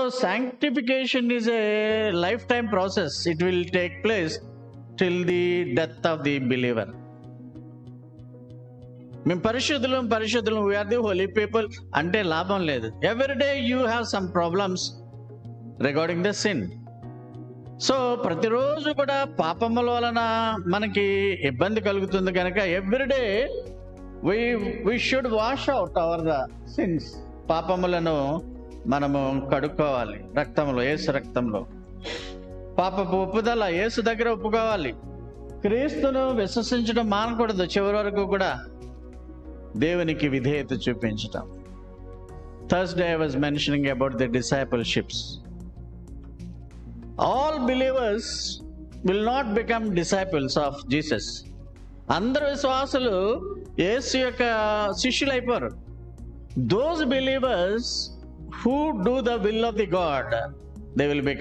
So sanctification is a lifetime process. It will take place till the death of the believer. మేము పరిశుద్ధులం we are the Holi people అంటే లాభం లేదు. Every day you have some problems regarding the sin. So ప్రతిరోజు కూడా పాపముల వలన మనకి ఇబ్బంది కలుగుతుంది కనుక everyday we should wash out our sins. పాపములను మనము కడుక్కోవాలి రక్తంలో, యేసు రక్తంలో. పాపపు ఒప్పుదల యేసు దగ్గర ఒప్పుకోవాలి. క్రీస్తును విశ్వసించడం మానకూడదు. చివరి వరకు కూడా దేవునికి విధేయత చూపించటం. Thursday I was mentioning about the discipleships. All believers will not become disciples of Jesus. అందరు విశ్వాసులు యేసు యొక్క శిష్యులు అయిపోరు. Those believers who do the will of the God, they will become